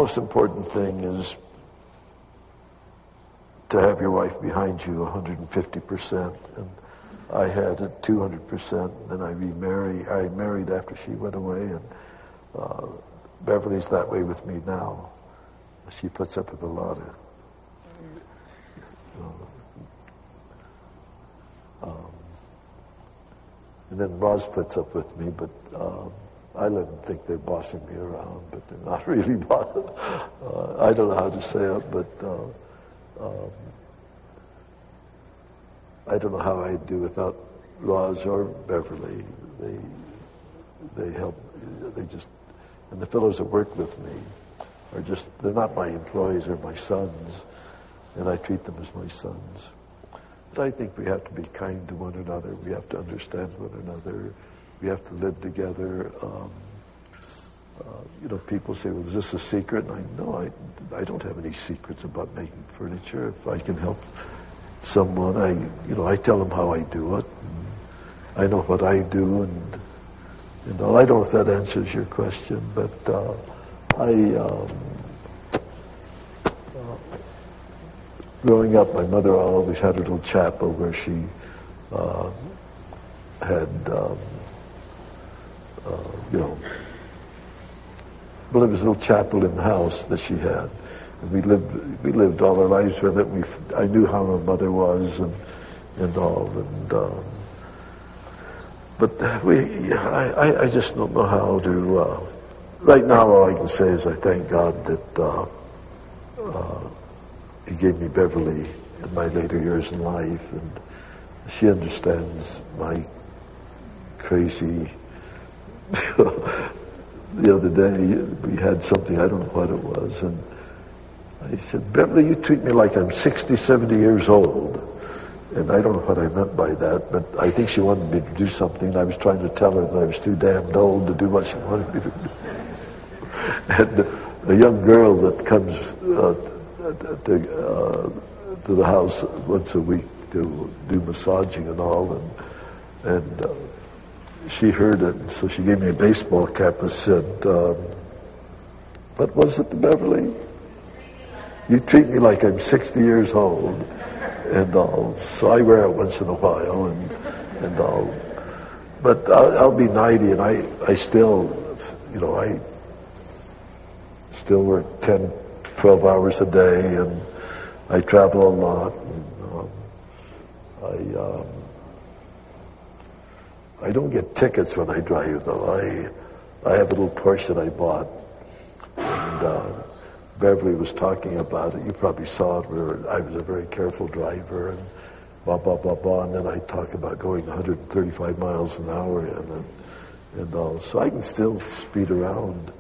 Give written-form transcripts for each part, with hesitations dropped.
most important thing is to have your wife behind you 150%. And I had it 200%. Then I married after she went away, and Beverly's that way with me now. She puts up with a lot of and then Roz puts up with me, but I let them think they're bossing me around, but they're not really bossing. I don't know how to say it, but I don't know how I'd do without Roz or Beverly. They help. They just, and the fellows that work with me are just, they're not my employees, they're my sons, and I treat them as my sons. But I think we have to be kind to one another. We have to understand one another. We have to live together. People say, well, is this a secret? And I don't have any secrets about making furniture. If I can help someone, I tell them how I do it. I know what I do, and I don't know if that answers your question, but growing up, my mother always had a little chapel where she had, well, it was a little chapel in the house that she had. And we lived all our lives with it. I knew how my mother was and all. But I just don't know how to. Right now, all I can say is I thank God that He gave me Beverly in my later years in life, and she understands my crazy. The other day, we had something, I don't know what it was, and I said, Beverly, you treat me like I'm 60, 70 years old. And I don't know what I meant by that, but I think she wanted me to do something. I was trying to tell her that I was too damned old to do what she wanted me to do. And a young girl that comes to the house once a week to do massaging and all, and she heard it, and so she gave me a baseball cap and said, what was it, Beverly? You treat me like I'm 60 years old and all. So I wear it once in a while and all. But I'll be 90, and I still, I still work 10, 12 hours a day, and I travel a lot. And, I don't get tickets when I drive, though. I have a little Porsche that I bought, and Beverly was talking about it. You probably saw it, where I was a very careful driver, and blah, blah, blah, blah, and then I talk about going 135 miles an hour and all. So I can still speed around,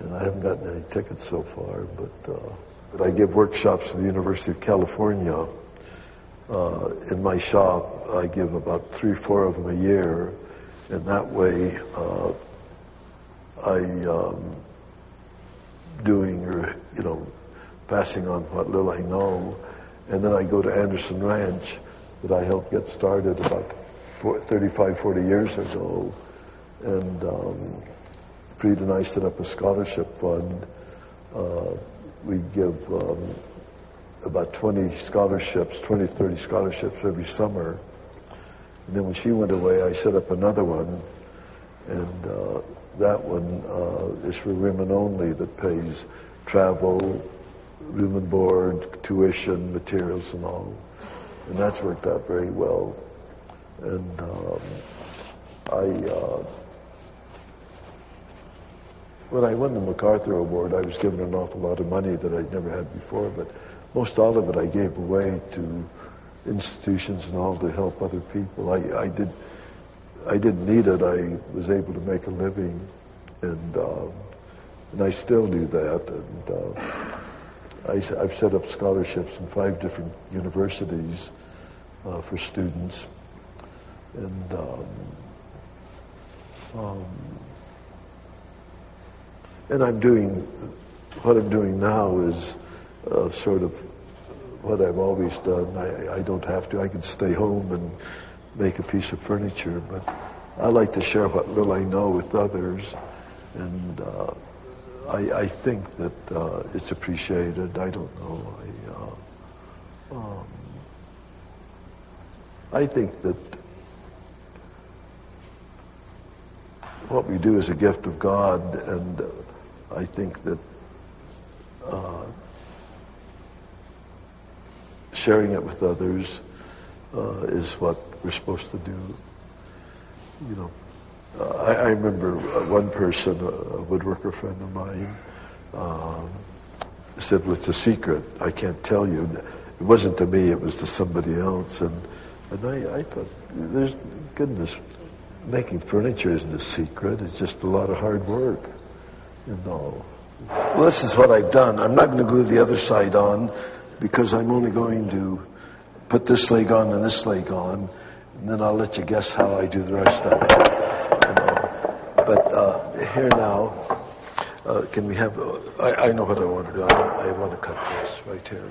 and I haven't gotten any tickets so far, but I give workshops at the University of California. In my shop, I give about 3 or 4 of them a year, and that way passing on what little I know. And then I go to Anderson Ranch that I helped get started about 35, 40 years ago. And Fried and I set up a scholarship fund. We give about 20 scholarships, 20, 30 scholarships every summer. And then when she went away, I set up another one. And that one is for women only, that pays travel, room and board, tuition, materials and all. And that's worked out very well. And when I won the MacArthur Award, I was given an awful lot of money that I'd never had before, but most all of it I gave away to institutions and all to help other people. I didn't need it. I was able to make a living, and I still do that. And I've set up scholarships in 5 different universities for students, and I'm doing what I'm doing now is sort of what I've always done. I don't have to. I can stay home and make a piece of furniture, but I like to share what little I know with others. And I think that it's appreciated. I don't know. I think that what we do is a gift of God, and I think that sharing it with others is what we're supposed to do. You know, I remember one person, a woodworker friend of mine, said, "Well, it's a secret. I can't tell you." It wasn't to me; it was to somebody else. And I thought, "There's goodness, making furniture isn't a secret. It's just a lot of hard work, you know." Well, this is what I've done. I'm not going to glue the other side on because I'm only going to put this leg on and this leg on, and then I'll let you guess how I do the rest of it. You know. But here now, can we have? I know what I want to do. I want to cut this right here.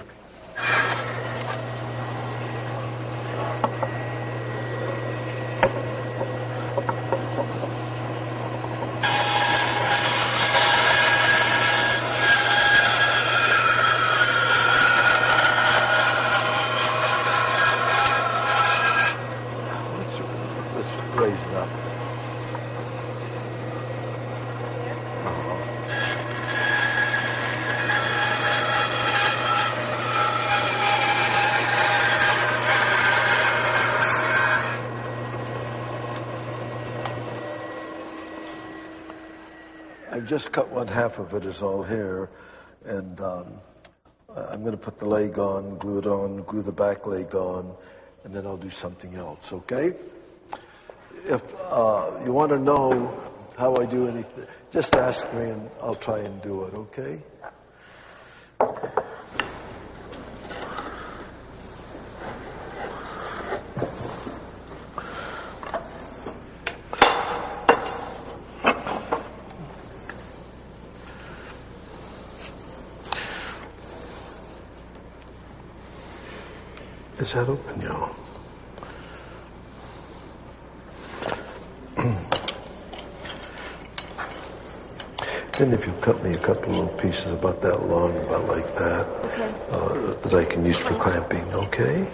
I've just cut one half of it is all here, and I'm going to put the leg on, glue the back leg on, and then I'll do something else, okay? If you want to know how I do anything, just ask me and I'll try and do it, okay? Is that open? Yeah. Then if you cut me a couple little pieces about that long, about like that, okay. That I can use for clamping, okay?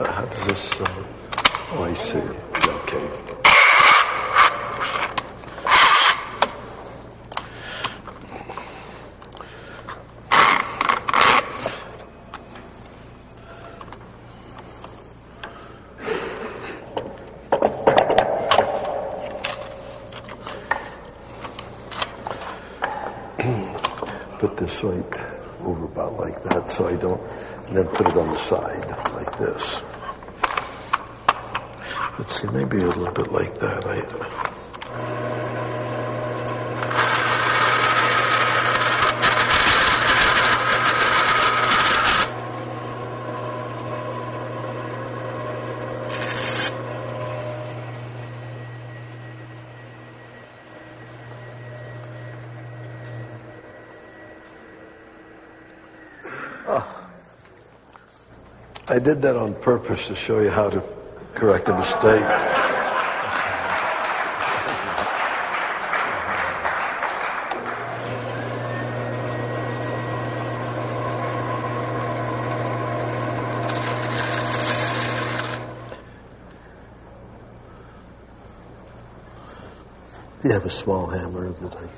How does this, oh, I see. Okay. Put this right over about like that so I don't, and then put it on the side like this. Let's see, maybe a little bit like that. I did that on purpose to show you how to correct a mistake. You have a small hammer that I can...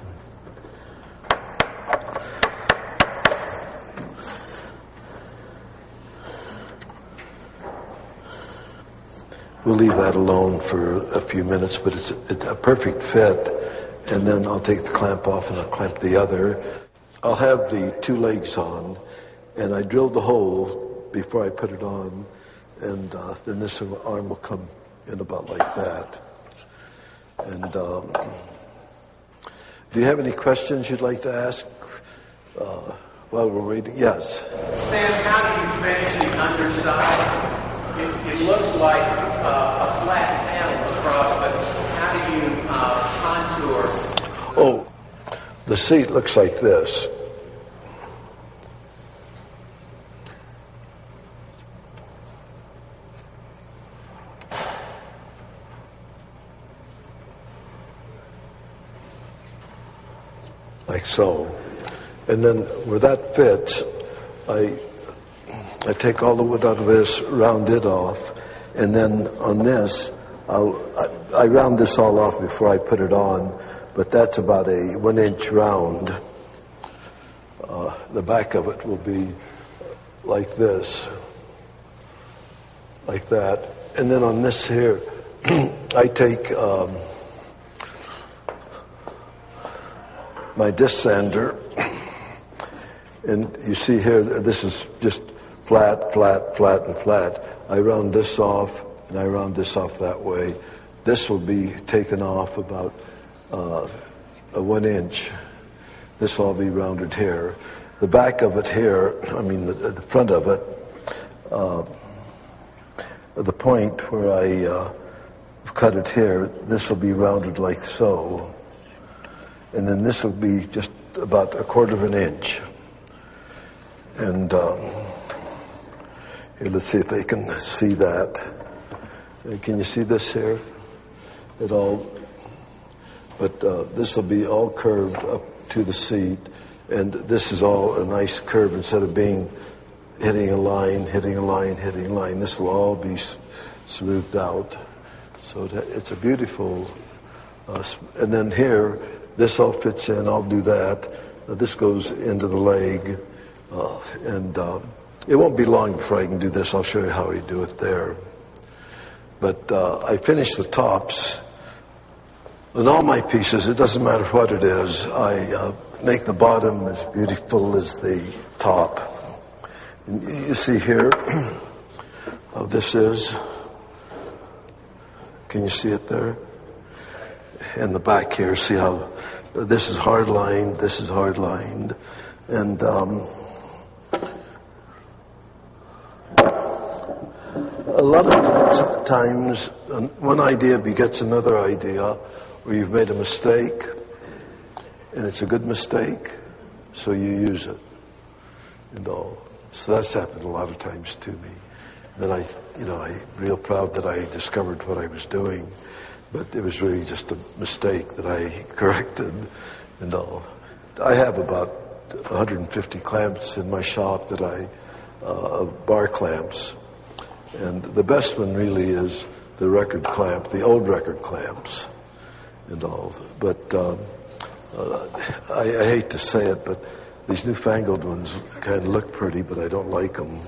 we'll leave that alone for a few minutes, but it's a perfect fit. And then I'll take the clamp off and I'll clamp the other. I'll have the 2 legs on, and I drilled the hole before I put it on, and then this arm will come in about like that. And do you have any questions you'd like to ask while we're waiting? Yes. Sam, how do you finish the underside? It looks like a flat panel across, but how do you contour? Oh, the seat looks like this. Like so. And then where that fits, I take all the wood out of this, round it off, and then on this, I round this all off before I put it on, but that's about a 1 inch round. The back of it will be like this, like that. And then on this here, I take my disc sander, and you see here, this is just flat, flat, flat, and flat. I round this off, and I round this off that way. This will be taken off about a 1 inch. This will all be rounded here. The back of it here, I mean the front of it, the point where I cut it here, this will be rounded like so. And then this will be just about 1/4 inch. And here, let's see if they can see that. Can you see this here? It all, but this will be all curved up to the seat, and this is all a nice curve instead of being hitting a line, hitting a line, hitting a line. This will all be smoothed out. So it's a beautiful, and then here, this all fits in. I'll do that. This goes into the leg, and it won't be long before I can do this. I'll show you how we do it there. But I finish the tops. In all my pieces, it doesn't matter what it is, I make the bottom as beautiful as the top. And you see here how this is. Can you see it there? In the back here, see how this is hard lined, this is hard lined, and a lot of times one idea begets another idea, where you've made a mistake, and it's a good mistake, so you use it, and all. So that's happened a lot of times to me. Then I'm real proud that I discovered what I was doing. But it was really just a mistake that I corrected and all. I have about 150 clamps in my shop that bar clamps. And the best one really is the record clamp, the old record clamps and all. But I hate to say it, but these newfangled ones kind of look pretty, but I don't like them.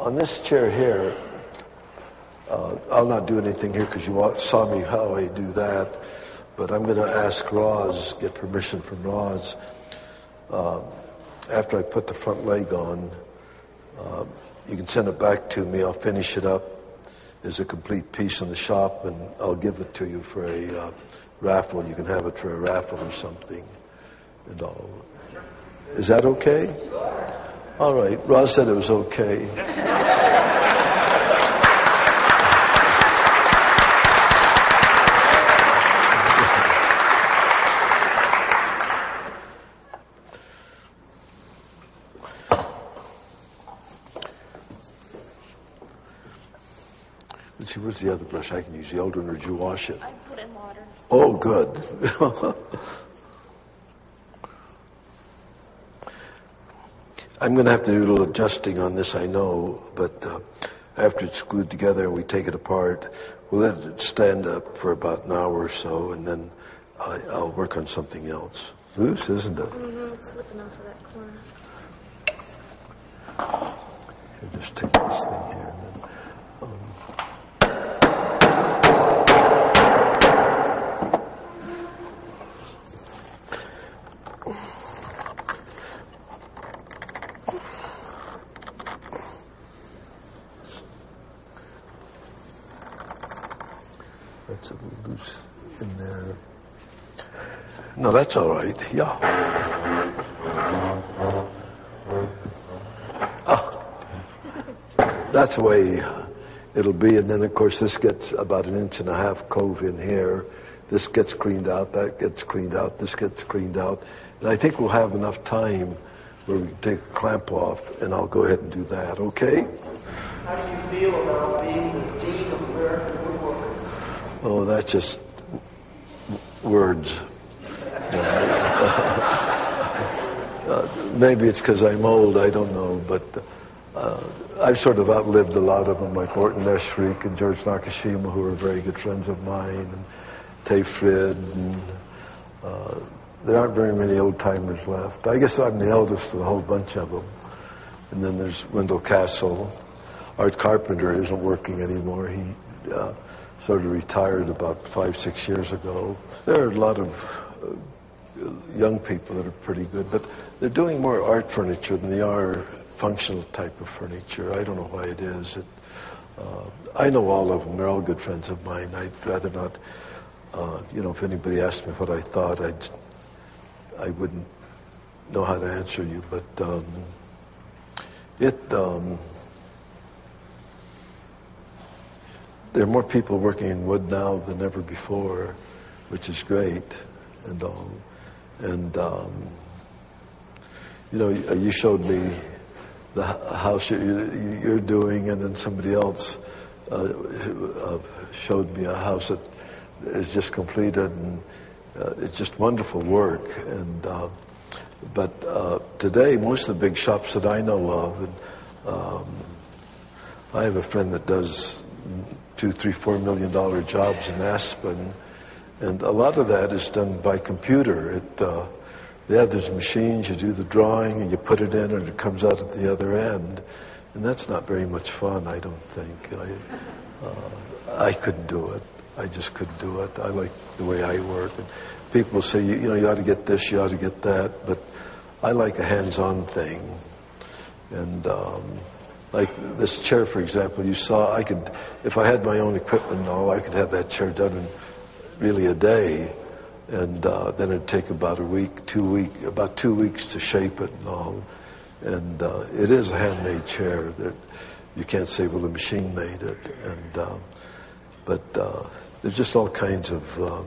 on this chair here, I'll not do anything here because you saw me how I do that, but I'm going to ask Roz, get permission from Roz, after I put the front leg on, you can send it back to me. I'll finish it up as a complete piece in the shop, and I'll give it to you for a raffle. You can have it for a raffle or something. And all. Is that okay? All right. Roz said it was okay. Let's see, where's the other brush I can use? The old one, or did you wash it? I put in water. Oh, good. I'm going to have to do a little adjusting on this, I know, but after it's glued together and we take it apart, we'll let it stand up for about an hour or so, and then I'll work on something else. Loose, isn't it? Mm-hmm. It's slipping off of that corner. I'll just take this thing here. And then, that's a little loose in there. No, that's all right. Yeah. That's the way it'll be. And then, of course, this gets about 1.5 inches cove in here. This gets cleaned out. That gets cleaned out. This gets cleaned out. And I think we'll have enough time where we can take a clamp off, and I'll go ahead and do that. Okay? How do you feel about being the Dean of American Woodworkers? Oh, that's just words. Maybe it's because I'm old, I don't know, but I've sort of outlived a lot of them, like Orton Eshriek and George Nakashima, who are very good friends of mine, and Tay Frid, and there aren't very many old-timers left. I guess I'm the eldest of a whole bunch of them. And then there's Wendell Castle. Art Carpenter isn't working anymore. He sort of retired about 5-6 years ago. There are a lot of young people that are pretty good, but they're doing more art furniture than they are functional type of furniture. I don't know why it is. I know all of them. They're all good friends of mine. I'd rather not, if anybody asked me what I thought, I wouldn't know how to answer you, but there are more people working in wood now than ever before, which is great, and all. And you showed me the house you're doing, and then somebody else showed me a house that is just completed, and it's just wonderful work. And but today, most of the big shops that I know of, and I have a friend that does $2, $3, $4 million jobs in Aspen, and a lot of that is done by computer. There's machines, you do the drawing, and you put it in, and it comes out at the other end. And that's not very much fun, I don't think. I couldn't do it. I just couldn't do it. I like the way I work. And people say, you ought to get this, you ought to get that, but I like a hands-on thing. And like this chair, for example, you saw, if I had my own equipment and all, I could have that chair done in really a day. And then it'd take about about 2 weeks to shape it and all. And it is a handmade chair. That you can't say, well, the machine made it. And but there's just all kinds of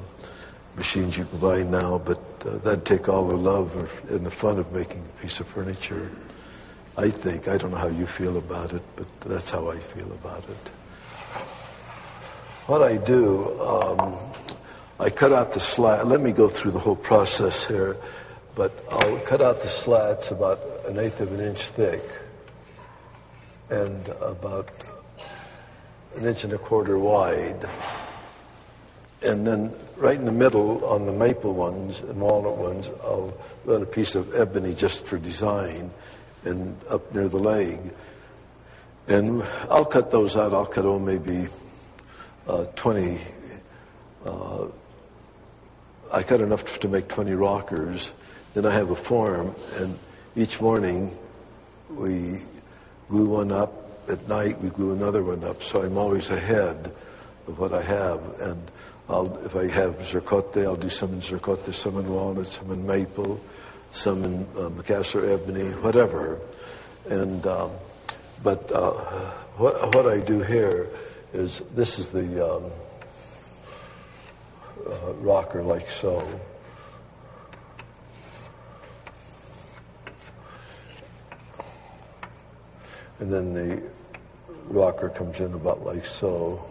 machines you can buy now. But that'd take all the love and the fun of making a piece of furniture. I think. I don't know how you feel about it, but that's how I feel about it. What I do. I cut out the slat. Let me go through the whole process here, but I'll cut out the slats about 1/8 of an inch thick and about 1.25 inches wide. And then right in the middle on the maple ones and walnut ones, I'll run a piece of ebony just for design and up near the leg. And I'll cut those out. I'll cut maybe 20. I cut enough to make 20 rockers. Then I have a form, and each morning we glue one up. At night we glue another one up. So I'm always ahead of what I have. And if I have zircote, I'll do some in zircote, some in walnut, some in maple, some in Macassar ebony, whatever. And but what I do here is, this is the rocker like so. And then the rocker comes in about like so.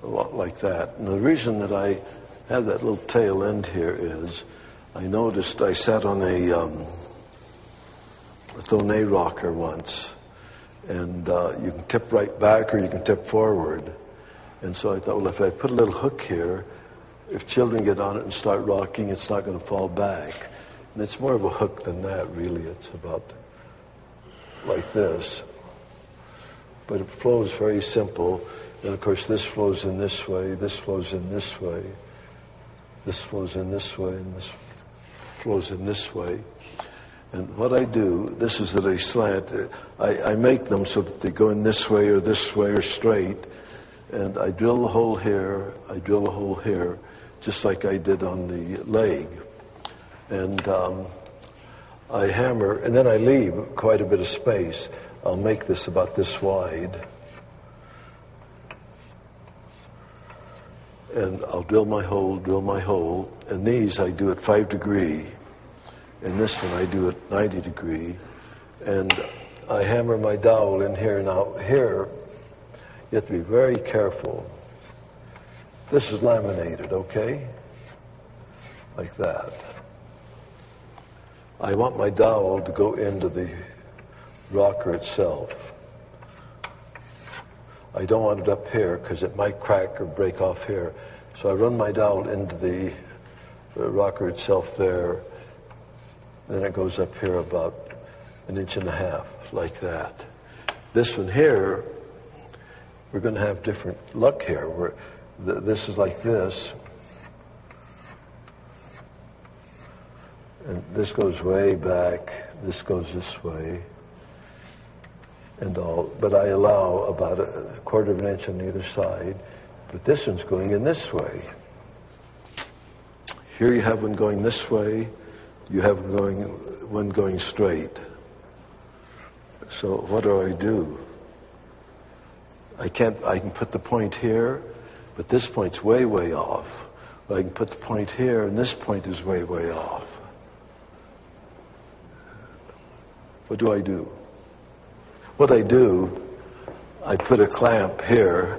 A lot like that. And the reason that I have that little tail end here is, I noticed I sat on a Thonet rocker once, and you can tip right back or you can tip forward. And so I thought, well, if I put a little hook here, if children get on it and start rocking, it's not going to fall back. And it's more of a hook than that, really. It's about like this. But it flows very simple. And of course, this flows in this way, this flows in this way, this flows in this way, and this flows in this way. And what I do, this is at a slant. I make them so that they go in this way or straight. And I drill a hole here, I drill a hole here, just like I did on the leg. And I hammer, and then I leave quite a bit of space. I'll make this about this wide. And I'll drill my hole, and these I do at 5 degrees, and this one I do at 90 degrees, and I hammer my dowel in here. Now here, you have to be very careful. This is laminated, okay? Like that. I want my dowel to go into the rocker itself. I don't want it up here because it might crack or break off here. So I run my dowel into the rocker itself there. Then it goes up here about 1.5 inches, like that. This one here, we're going to have different luck here. This is like this. And this goes way back. This goes this way. And all, but I allow about 1/4 inch on either side. But this one's going in this way. Here you have one going this way. You have one going straight. So what do? I can put the point here, but this point's way, way off. But I can put the point here, and this point is way, way off. What do? What I do, I put a clamp here,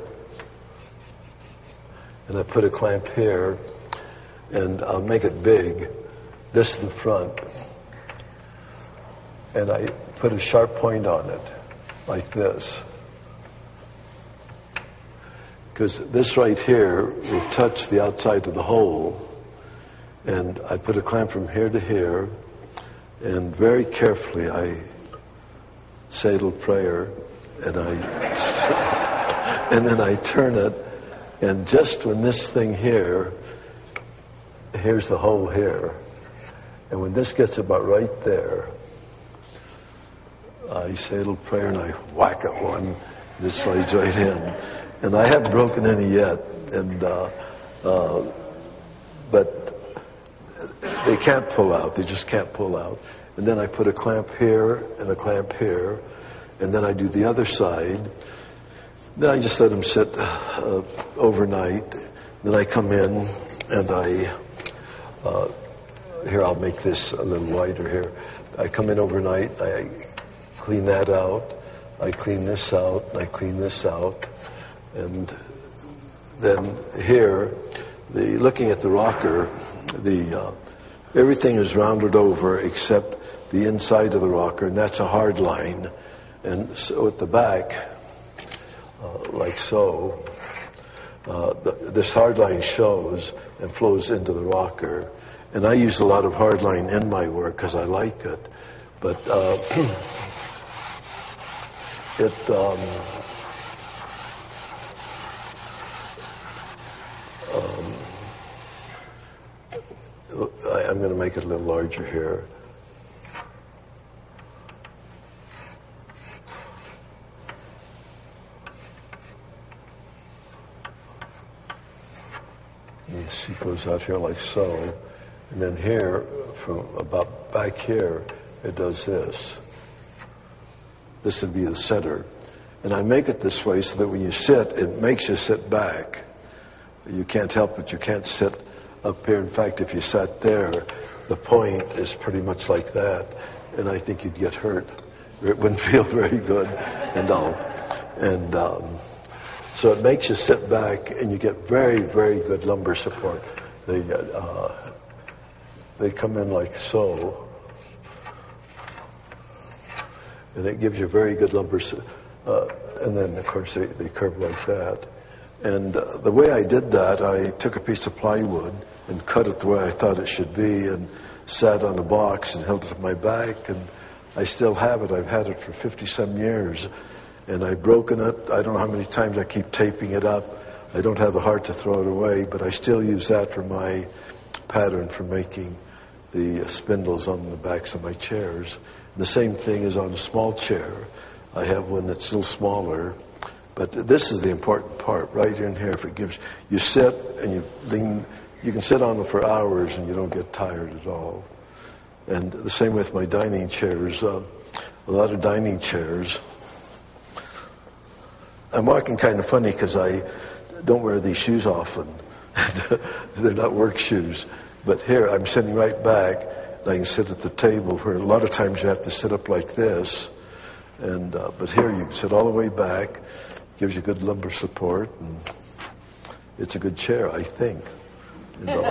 and I put a clamp here, and I'll make it big, this in front, and I put a sharp point on it, like this. Because this right here will touch the outside of the hole, and I put a clamp from here to here, and very carefully I say a little prayer, and and then I turn it, and just when this thing here, here's the hole here, and when this gets about right there, I say a little prayer and I whack at one, and it slides right in. And I haven't broken any yet, and but they can't pull out. They just can't pull out. And then I put a clamp here and a clamp here, and then I do the other side. Then I just let them sit overnight. Then I come in and here, I'll make this a little wider here. I come in overnight, I clean that out, I clean this out, and I clean this out. And then here, looking at the rocker, everything is rounded over except the inside of the rocker, and that's a hard line. And so at the back, like so, this hard line shows and flows into the rocker. And I use a lot of hard line in my work because I like it. But I'm going to make it a little larger here. You see, it goes out here like so. And then here, from about back here, it does this. This would be the center. And I make it this way so that when you sit, it makes you sit back. You can't help it. You can't sit up here. In fact, if you sat there, the point is pretty much like that. And I think you'd get hurt. It wouldn't feel very good and all. And so it makes you sit back, and you get very, very good lumbar support. They come in like so, and it gives you very good lumbar and then, of course, they curve like that. And the way I did that, I took a piece of plywood and cut it the way I thought it should be and sat on a box and held it to my back, and I still have it. I've had it for 50-some years. And I've broken it. I don't know how many times I keep taping it up. I don't have the heart to throw it away, but I still use that for my pattern for making the spindles on the backs of my chairs. The same thing is on a small chair. I have one that's still smaller, but this is the important part right in here. If it gives, you sit and you lean, you can sit on it for hours and you don't get tired at all. And the same with my dining chairs. A lot of dining chairs. I'm walking kind of funny because I don't wear these shoes often. They're not work shoes. But here, I'm sitting right back, and I can sit at the table where a lot of times you have to sit up like this. And but here, you can sit all the way back. Gives you good lumbar support. And it's a good chair, I think. You know?